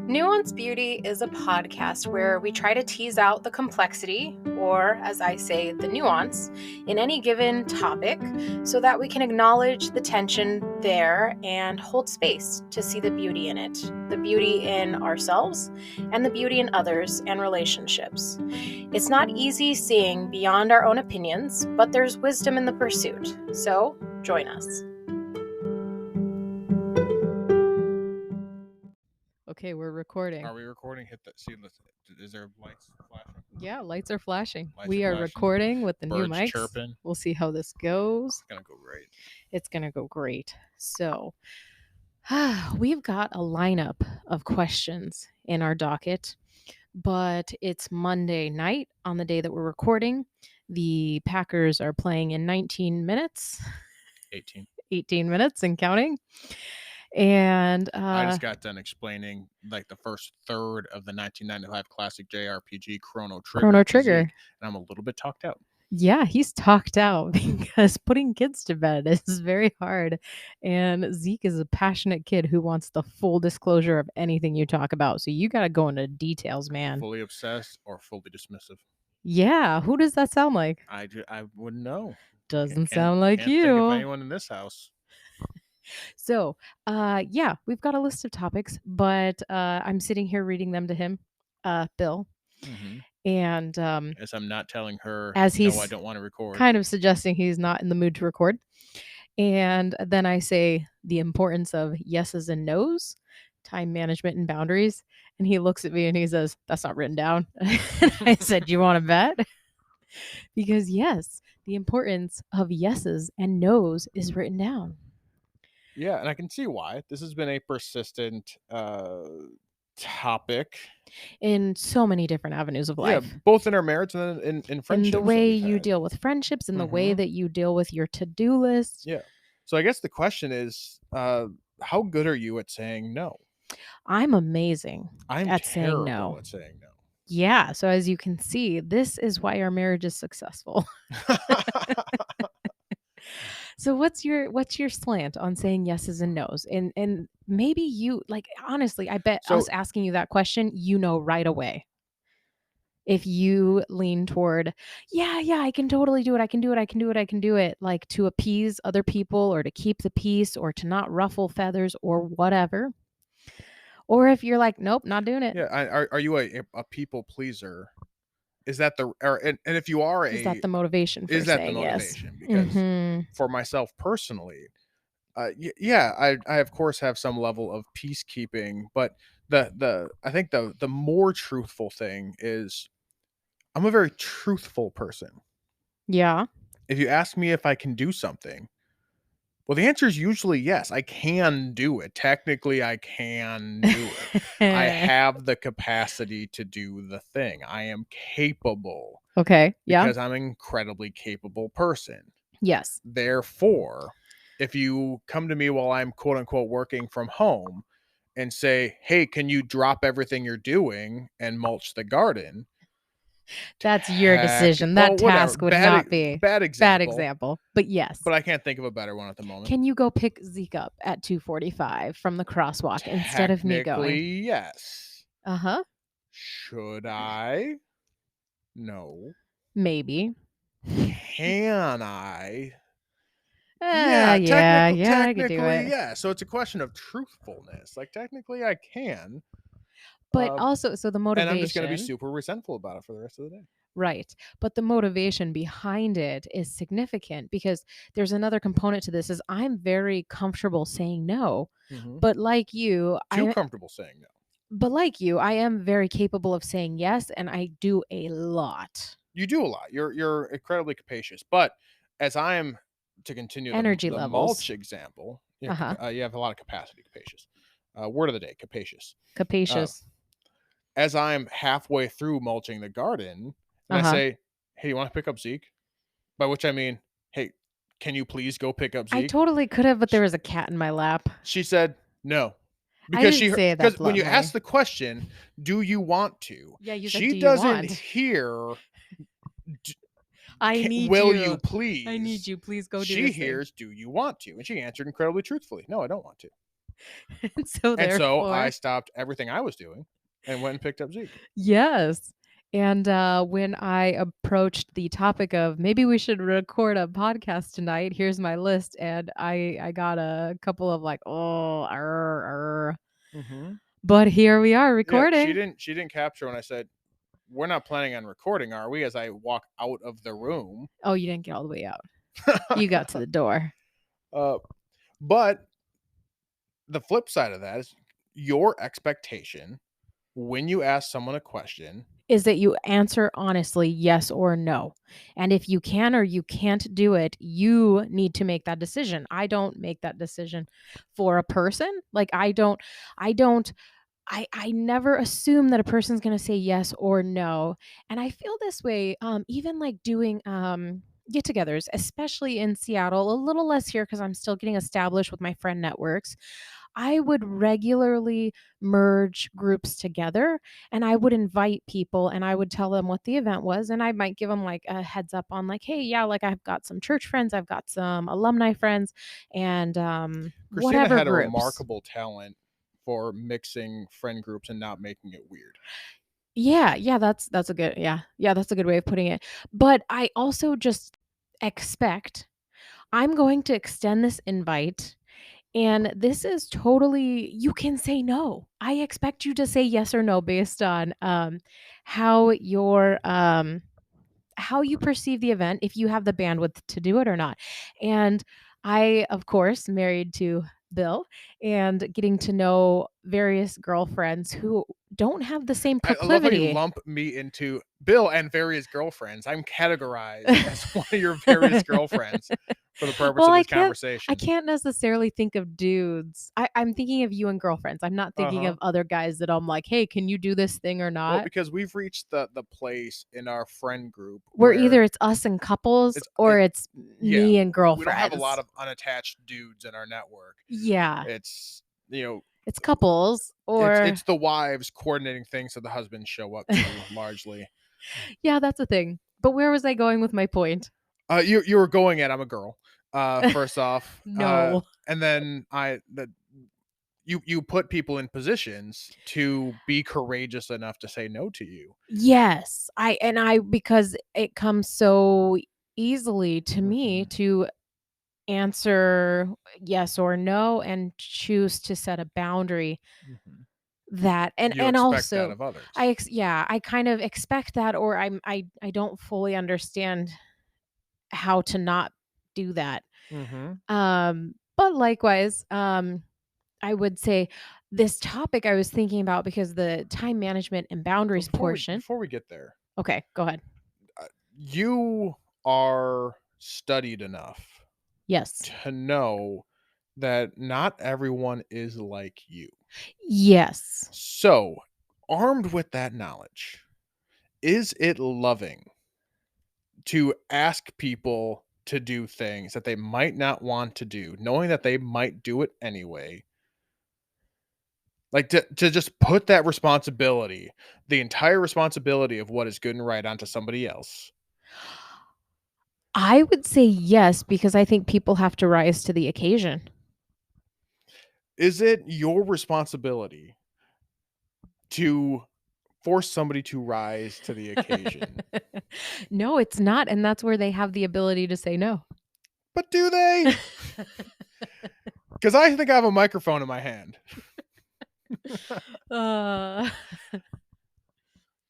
Nuanced Beauty is a podcast where we try to tease out the complexity, or as I say, the nuance, in any given topic so that we can acknowledge the tension there and hold space to see the beauty in it, the beauty in ourselves and the beauty in others and relationships. It's not easy seeing beyond our own opinions, but there's wisdom in the pursuit. So join us. Okay, we're recording. Are we recording? Hit that. See, is there lights flashing? Yeah, lights are flashing. Lights We are are flashing. recording with the new Birds mics. chirping. We'll see how this goes. It's gonna go great. It's going to go great. So, we've got a lineup of questions in our docket, but it's Monday night on the day that we're recording. The Packers are playing in 19 minutes. 18 minutes and counting. And I just got done explaining like the first third of the 1995 classic JRPG Chrono Trigger. And I'm a little bit talked out. Yeah, he's talked out because putting kids to bed is very hard. And Zeke is a passionate kid who wants the full disclosure of anything you talk about. So you got to go into details, man. Fully obsessed or fully dismissive? Yeah, who does that sound like? I wouldn't know. Doesn't sound like can't you. Think of anyone in this house. So, yeah, we've got a list of topics, but I'm sitting here reading them to him, Bill. Mm-hmm. And as I'm not telling her, as he's no, I don't want to record. Kind of suggesting he's not in the mood to record. And then I say the importance of yeses and nos, time management and boundaries. And he looks at me and he says, "That's not written down." And I said, "You want to bet?" Because yes, the importance of yeses and nos is written down. Yeah, and I can see why. This has been a persistent topic in so many different avenues of life. Yeah, both in our marriage and in friendships. In the way you deal with friendships, in the way that you deal with your to-do list. Yeah. So I guess the question is, how good are you at saying no? I'm amazing at saying no. At saying no. Yeah. So as you can see, this is why our marriage is successful. So what's your slant on saying yeses and nos? And maybe you, like, honestly, I bet us asking you that question, you know right away. If you lean toward, yeah, I can totally do it. I can do it, like to appease other people or to keep the peace or to not ruffle feathers or whatever. Or if you're like, nope, not doing it. Yeah. Are you a people pleaser? Is that and if you are is that the motivation for is that saying the motivation? Yes? Because for myself personally, I of course have some level of peacekeeping, but I think the more truthful thing is I'm a very truthful person. Yeah. If you ask me if I can do something, well, the answer is usually yes. I can do it. Technically, I can do it. I have the capacity to do the thing. I am capable. Okay. Yeah. Because I'm an incredibly capable person. Yes. Therefore, if you come to me while I'm quote unquote working from home and say, "Hey, can you drop everything you're doing and mulch the garden?" That's your decision. That task would not be bad example. But yes. But I can't think of a better one at the moment. Can you go pick Zeke up at 2:45 from the crosswalk instead of me going? Yes. Uh-huh. Should I? No. Maybe. Can I? Technically, I could do it. Yeah. So it's a question of truthfulness. Like, technically I can. But also, so the motivation. And I'm just going to be super resentful about it for the rest of the day. Right. But the motivation behind it is significant because there's another component to this is I'm very comfortable saying no. Mm-hmm. But like you, I'm comfortable saying no. But like you, I am very capable of saying yes, and I do a lot. You do a lot. You're incredibly capacious. But as I am to continue energy the levels mulch example, you have a lot of capacity. Capacious. Word of the day: capacious. Capacious. As I'm halfway through mulching the garden, and I say, "Hey, you want to pick up Zeke?" By which I mean, "Hey, can you please go pick up Zeke?" I totally could have, but there was a cat in my lap. She said no. Because because when you ask the question, "Do you want to?" Yeah, you she said, doesn't hear. Will you please? I need you. Please go do this. She hears, "Do you want to?" And she answered incredibly truthfully, "No, I don't want to." And so I stopped everything I was doing and went and picked up Zeke. Yes. And when I approached the topic of maybe we should record a podcast tonight, here's my list, and I got a couple of like, but here we are recording. Yeah, she didn't capture when I said, we're not planning on recording, are we? As I walk out of the room. Oh, you didn't get all the way out. You got to the door. But the flip side of that is your expectation when you ask someone a question is that you answer honestly yes or no. And if you can or you can't do it, you need to make that decision. I don't make that decision for a person. Like I never assume that a person's going to say yes or no. And I feel this way even like doing get-togethers, especially in Seattle, a little less here because I'm still getting established with my friend networks. I would regularly merge groups together and I would invite people and I would tell them what the event was. And I might give them like a heads up on like, hey, yeah, like I've got some church friends, I've got some alumni friends, and Christina whatever had groups. A remarkable talent for mixing friend groups and not making it weird. Yeah, that's a good that's a good way of putting it. But I also just expect I'm going to extend this invite. And this is totally, you can say no. I expect you to say yes or no based on how how you perceive the event, if you have the bandwidth to do it or not. And I, of course, married to Bill and getting to know various girlfriends who don't have the same proclivity. I love how you lump me into Bill and various girlfriends. I'm categorized as one of your various girlfriends for the purpose of this conversation. I can't necessarily think of dudes. I'm thinking of you and girlfriends. I'm not thinking of other guys that I'm like, hey, can you do this thing or not? Well, because we've reached the place in our friend group where either it's us and couples or it's me and girlfriends. We don't have a lot of unattached dudes in our network. Yeah. It's, it's couples or it's the wives coordinating things so the husbands show up too, largely. Yeah, that's a thing. But where was I going with my point? You were going at I'm a girl. First off. No. And then you put people in positions to be courageous enough to say no to you. Yes. Because it comes so easily to me to answer yes or no and choose to set a boundary that and also that of others. I kind of expect that, or I don't fully understand how to not do that. But likewise, I would say this topic I was thinking about because the time management and boundaries portion. Before we get there. Okay, go ahead. You are studied enough. Yes. To know that not everyone is like you. Yes. So, armed with that knowledge, is it loving to ask people to do things that they might not want to do, knowing that they might do it anyway? Like to just put that responsibility, the entire responsibility of what is good and right onto somebody else? I would say yes, because I think people have to rise to the occasion. Is it your responsibility to force somebody to rise to the occasion? No, it's not. And that's where they have the ability to say no. But do they? Because I think I have a microphone in my hand.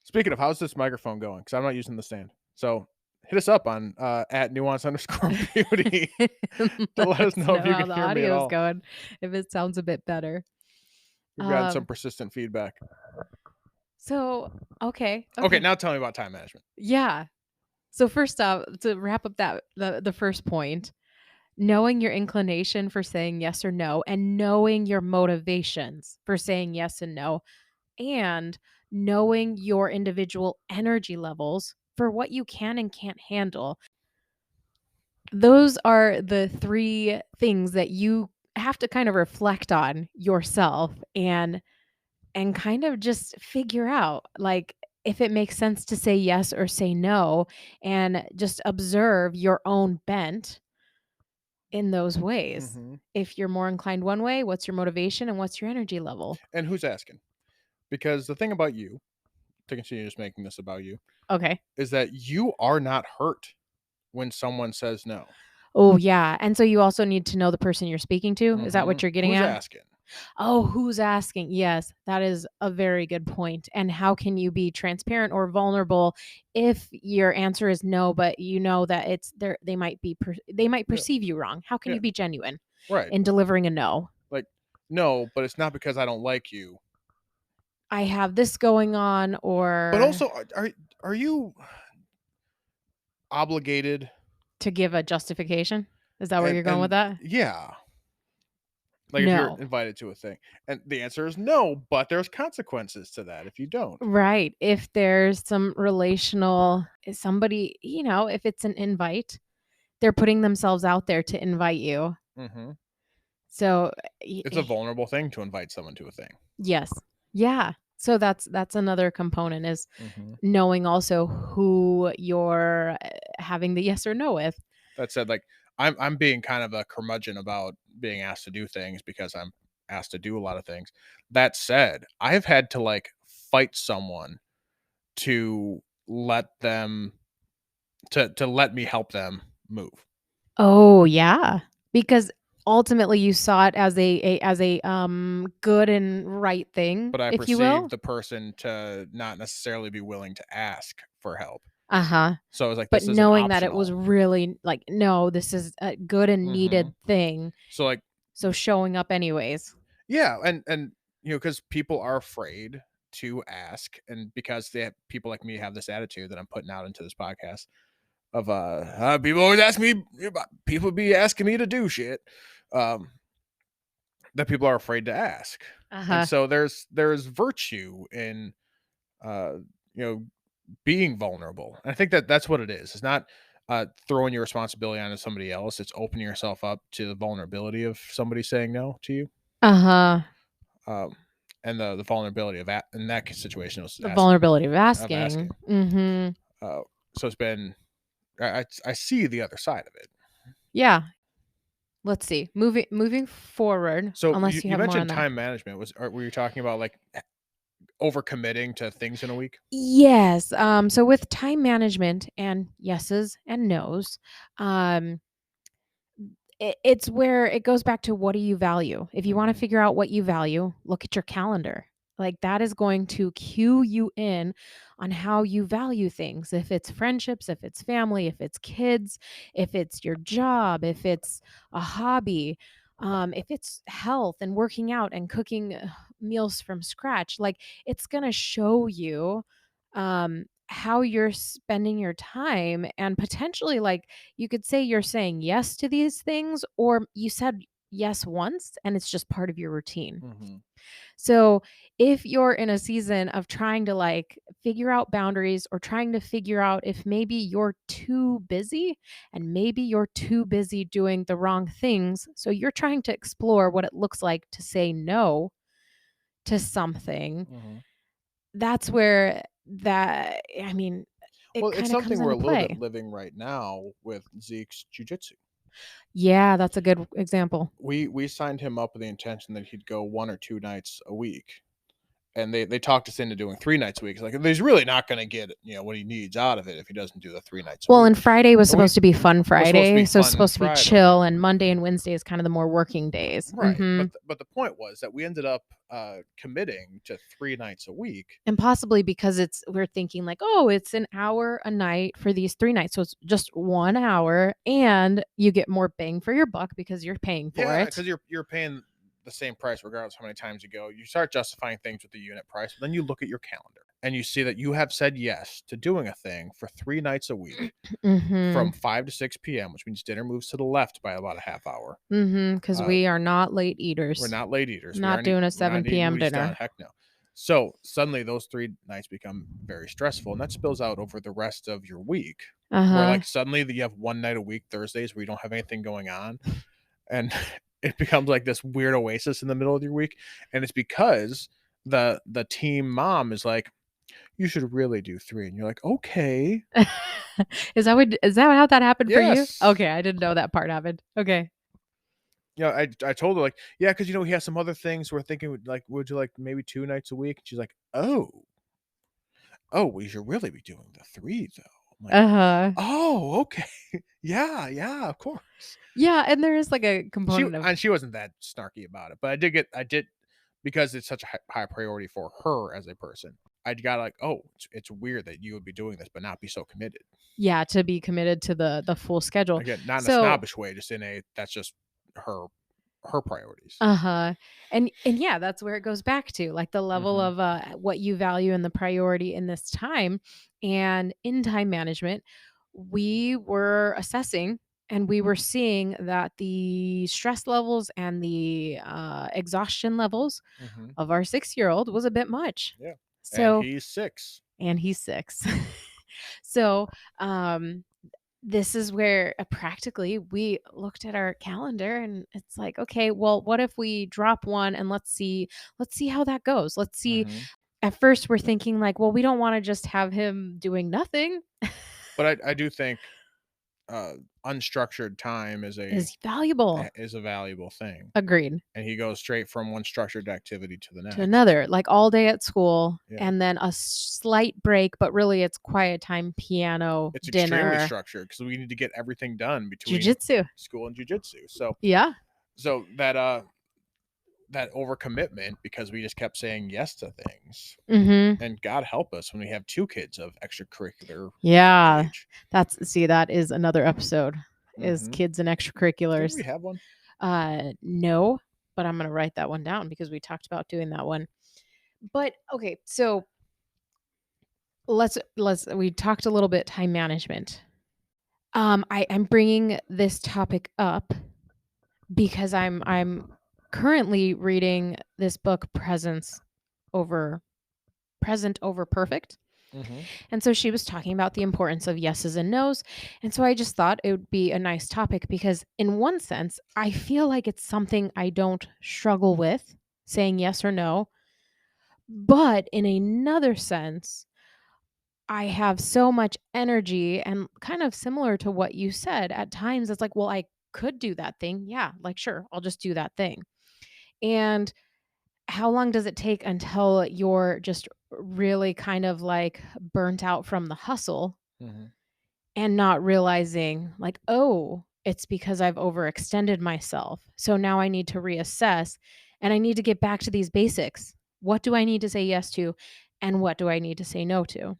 Speaking of, how's this microphone going? Because I'm not using the stand. So hit us up on at @nuanced_beauty to let us know if you can hear me at all. Going, if it sounds a bit better. We've gotten some persistent feedback. So, okay. Now tell me about time management. Yeah. So first off, to wrap up the first point, knowing your inclination for saying yes or no, and knowing your motivations for saying yes and no, and knowing your individual energy levels for what you can and can't handle. Those are the three things that you have to kind of reflect on yourself and kind of just figure out, like, if it makes sense to say yes or say no, and just observe your own bent in those ways. Mm-hmm. If you're more inclined one way, what's your motivation and what's your energy level? And who's asking? Because the thing about you, to continue just making this about you, Okay. is that you are not hurt when someone says no. Oh, yeah. And so you also need to know the person you're speaking to. Is that what you're getting Who's at? asking? Oh, who's asking? Yes, that is a very good point. And how can you be transparent or vulnerable if your answer is no, but you know that it's there? They might perceive you wrong. How can you be genuine Right. in delivering a no? Like, no, but it's not because I don't like you. I have this going on, or But also, are you obligated to give a justification? Is that where you're going with and that? yeah, like if you're No. invited to a thing, and the answer is no, but there's consequences to that if you don't. Right. If there's some relational, somebody, if it's an invite, they're putting themselves out there to invite you. Mm-hmm. So It's a vulnerable thing to invite someone to a thing. yes. Yeah. So that's another component is Mm-hmm. knowing also who you're having the yes or no with. That said, like I'm being kind of a curmudgeon about being asked to do things because I'm asked to do a lot of things. That said, I've had to like fight someone to let them to let me help them move. Oh, yeah. Because ultimately you saw it as a good and right thing, But I if you perceived will. the person to not necessarily be willing to ask for help. Uh-huh. So I was like, But this isn't knowing that it was optional. really like, no, this is a good and Mm-hmm. needed thing. So like, So showing up anyways. yeah, and because people are afraid to ask, and because people like me have this attitude that I'm putting out into this podcast of people always ask me, people be asking me to do shit, that people are afraid to ask. And so there's virtue in being vulnerable. And I think that's what it is. It's not throwing your responsibility onto somebody else. It's opening yourself up to the vulnerability of somebody saying no to you. Uh-huh. And the vulnerability of in that situation was The vulnerability of of asking. asking. Mm-hmm. So it's been I see the other side of it. Yeah. Let's see. Moving forward, So unless you you have more on mentioned that. time management. Were you talking about like overcommitting to things in a week? Yes. So with time management and yeses and nos, um, it's where it goes back to what do you value? If you want to figure out what you value, look at your calendar. Like that is going to cue you in on how you value things. If it's friendships, if it's family, if it's kids, if it's your job, if it's a hobby, if it's health and working out and cooking meals from scratch, like it's going to show you how you're spending your time and potentially like you could say you're saying yes to these things, or you said yes once and it's just part of your routine. Mm-hmm. So, if you're in a season of trying to like figure out boundaries or trying to figure out if maybe you're too busy and maybe you're too busy doing the wrong things, so you're trying to explore what it looks like to say no to something, Mm-hmm. that's where that, I mean, it Well, it's kind of something comes we're into a little play. bit living right now with Zeke's jujitsu. Yeah, that's a good example. We signed him up with the intention that he'd go 1 or 2 nights a week, and they talked us into doing 3 nights a week. It's like he's really not going to get what he needs out of it if he doesn't do the 3 nights a Well, week. and Friday was And we supposed to be fun was supposed to be Friday, so it's fun supposed to be Friday, chill, and Monday and Wednesday is kind of the more working days. right? Mhm. But the point was that we ended up committing to 3 nights a week. And possibly because we're thinking like, "Oh, it's an hour a night for these 3 nights, so it's just 1 hour, and you get more bang for your buck because you're paying for Yeah, it." because you're paying the same price regardless of how many times you go. You start justifying things with the unit price, but then you look at your calendar and you see that you have said yes to doing a thing for 3 nights a week from Mhm. 5 to 6 p.m., which means dinner moves to the left by about a half hour. Because we are not late We're eaters. not late eaters. Not doing a We're not 7 eating PM movies done. dinner. Heck no. So suddenly those 3 nights become very stressful, and that spills out over the rest of your week. Where Uh-huh. like suddenly you have 1 night a week, Thursdays, where you don't have anything going on, and it becomes like this weird oasis in the middle of your week. And it's because the team mom is like, you should really do 3, and you're like, okay. Is that how that happened for you? Yes. Okay, I didn't know that part happened. Okay. I told her, like, yeah, because he has some other things we're thinking, like, would you like maybe 2 nights a week? And she's like, oh, we should really be doing the 3 though. I'm like, Uh-huh. oh, okay. Yeah, of course. Yeah, and there is like a component of And she wasn't that snarky about it, but I did because it's such a high priority for her as a person. I got like, oh, it's weird that you would be doing this but not be so committed. Yeah, to be committed to the full schedule. Again, not in a snobbish way, just in a that's just her priorities. Uh-huh. And yeah, that's where it goes back to, like, the level of what you value and the priority in this time. And in time management, we were assessing and we were seeing that the stress levels and the exhaustion levels of our 6-year-old was a bit much. Yeah. So, and he's 6. So, this is where practically we looked at our calendar and it's like, okay, well, what if we drop one and let's see how that goes. Let's see. At first we're thinking like, well, we don't want to just have him doing nothing. But I do think unstructured time is valuable. Is a valuable thing. Agreed. And he goes straight from one structured activity to the next. To another, like all day at school, and then a slight break, but really it's quiet time, piano, it's dinner. Extremely structured because we need to get everything done between jiu-jitsu, school and jiu-jitsu. So yeah. So that overcommitment, because we just kept saying yes to things. And God help us when we have 2 kids of extracurricular age. That is another episode, is kids and extracurriculars. Did we have one? No, but I'm going to write that one down because we talked about doing that one. But okay, so we talked a little bit time management. I'm bringing this topic up because I'm currently reading this book, Present Over Perfect. And so she was talking about the importance of yeses and nos. And so I just thought it would be a nice topic because in one sense, I feel like it's something I don't struggle with, saying yes or no. But in another sense, I have so much energy, and kind of similar to what you said, at times it's like, well, I could do that thing. Yeah, like, sure, I'll just do that thing. And how long does it take until you're just really kind of like burnt out from the hustle and not realizing like, oh, it's because I've overextended myself. So now I need to reassess and I need to get back to these basics. What do I need to say yes to? And what do I need to say no to?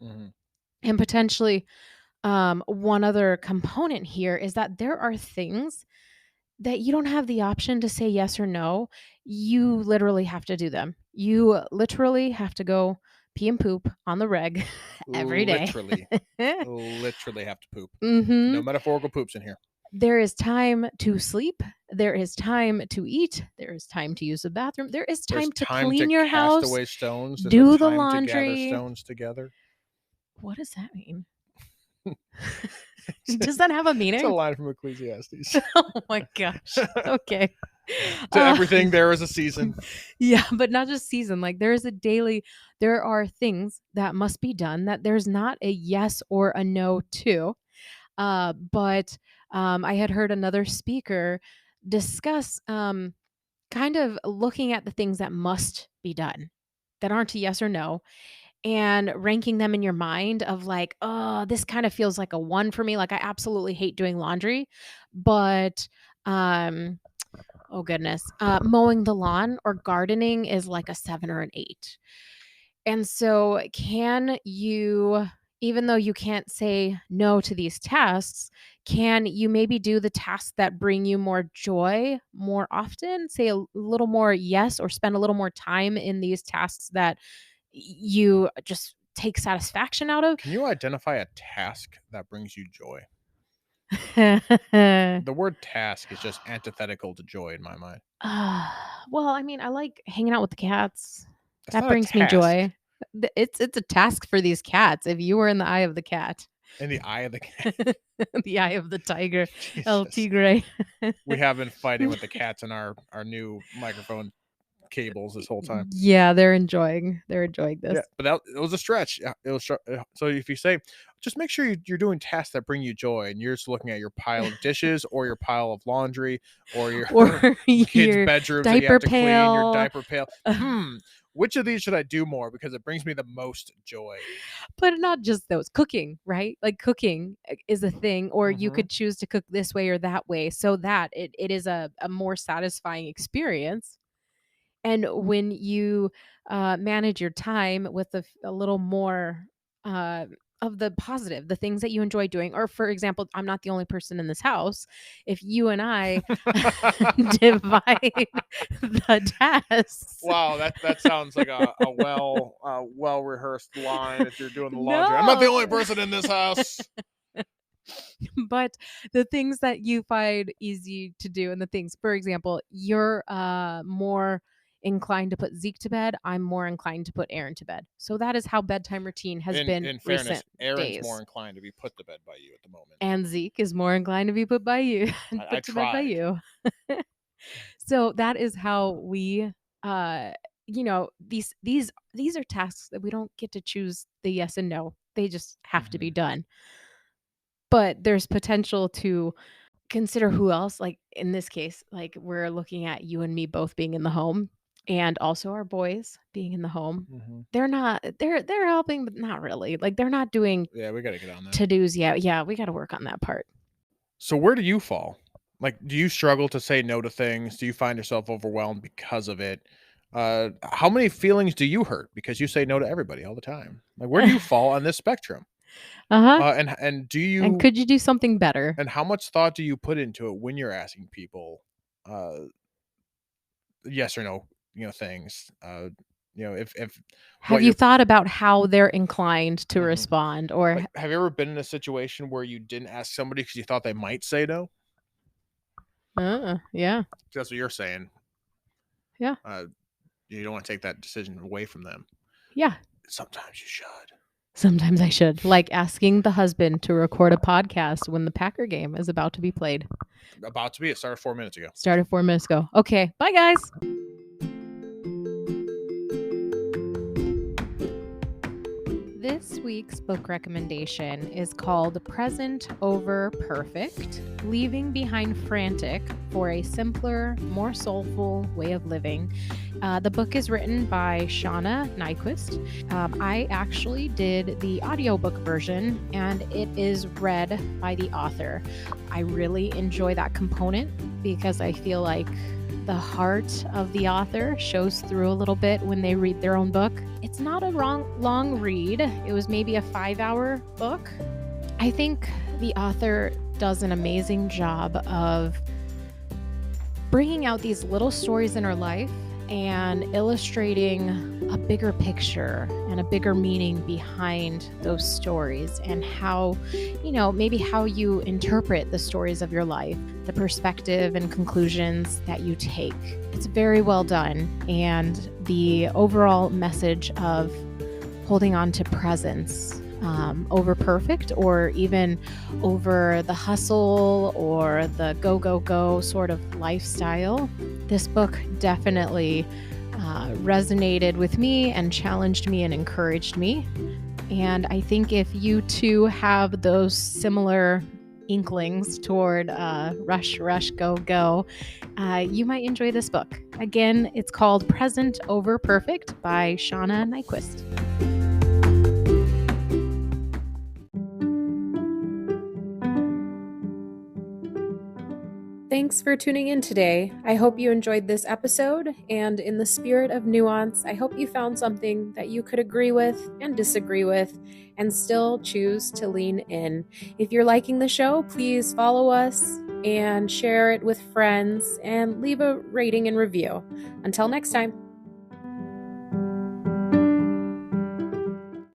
And potentially one other component here is that there are things that you don't have the option to say yes or no. You literally have to do them. You literally have to go pee and poop on the reg every day. Literally have to poop. No metaphorical poops in here. There is time to sleep. There is time to eat. There is time to use the bathroom. There's time to clean your house. Away stones. Do the laundry. To gather stones together. What does that mean? Does that have a meaning? It's a line from Ecclesiastes. Oh my gosh. Okay. To everything there is a season. Yeah, but not just season. Like there are things that must be done that there's not a yes or a no to. But I had heard another speaker discuss kind of looking at the things that must be done that aren't a yes or no, and ranking them in your mind of like, oh, this kind of feels like a 1 for me. Like I absolutely hate doing laundry, but oh goodness, mowing the lawn or gardening is like a 7 or an 8. And so can you, even though you can't say no to these tasks, can you maybe do the tasks that bring you more joy more often? Say a little more yes, or spend a little more time in these tasks that you just take satisfaction out of. Can you identify a task that brings you joy? The word task is just antithetical to joy in my mind. Well, I mean, I like hanging out with the cats. That brings me joy. It's a task for these cats. If you were in the eye of the cat. In the eye of the cat. The eye of the tiger. El Tigre. We have been fighting with the cats in our new microphone cables this whole time. Yeah, they're enjoying this. Yeah, but it was a stretch. It was so if you say, just make sure you're doing tasks that bring you joy, and you're just looking at your pile of dishes or your pile of laundry or your kids' your bedrooms that you diaper have to clean, your pail. diaper pail. Which of these should I do more because it brings me the most joy? But not just those. Cooking, right? Like cooking is a thing, or you could choose to cook this way or that way so that it is a more satisfying experience. And when you manage your time with a little more of the positive, the things that you enjoy doing, or for example, I'm not the only person in this house. If you and I divide the tasks. Wow, that sounds like a well rehearsed line. If you're doing the laundry, No. I'm not the only person in this house. But the things that you find easy to do, and the things, for example, you're more inclined to put Zeke to bed. I'm more inclined to put Aaron to bed. So that is how bedtime routine has been. In fairness, recent Aaron's days. more inclined to be put to bed by you at the moment, and Zeke is more inclined to be put by you. I to bed by tried. you. So that is how we. These are tasks that we don't get to choose the yes and no. They just have to be done. But there's potential to consider who else, like in this case, like we're looking at you and me both being in the home and also our boys being in the home. They're helping, but not really. Like they're not doing Yeah, we got to get on that. to-dos yet. Yeah, we got to work on that part. So where do you fall? Like, do you struggle to say no to things? Do you find yourself overwhelmed because of it? How many feelings do you hurt because you say no to everybody all the time? Like, where do you fall on this spectrum? And do you? And could you do something better? And how much thought do you put into it when you're asking people, yes or no, things? If have you thought about how they're inclined to respond, or like, have you ever been in a situation where you didn't ask somebody because you thought they might say no? Yeah. That's what you're saying. Yeah. You don't want to take that decision away from them. Yeah. Sometimes you should. Sometimes I should. Like asking the husband to record a podcast when the Packer game is about to be played. About to be. It started 4 minutes ago. Okay. Bye, guys. This week's book recommendation is called Present Over Perfect, Leaving Behind Frantic for a Simpler, More Soulful Way of Living. The book is written by Shauna Nyquist. I actually did the audiobook version, and it is read by the author. I really enjoy that component because I feel like the heart of the author shows through a little bit when they read their own book. It's not a long read. It was maybe a 5-hour book. I think the author does an amazing job of bringing out these little stories in her life and illustrating a bigger picture and a bigger meaning behind those stories, and how, maybe how you interpret the stories of your life, the perspective and conclusions that you take. It's very well done. And the overall message of holding on to presence over perfect, or even over the hustle or the go sort of lifestyle. This book definitely resonated with me and challenged me and encouraged me. And I think if you too have those similar inklings toward rush, go, you might enjoy this book. Again, it's called Present Over Perfect by Shauna Nyquist. Thanks for tuning in today. I hope you enjoyed this episode, and in the spirit of nuance, I hope you found something that you could agree with and disagree with and still choose to lean in. If you're liking the show, please follow us and share it with friends and leave a rating and review. Until next time.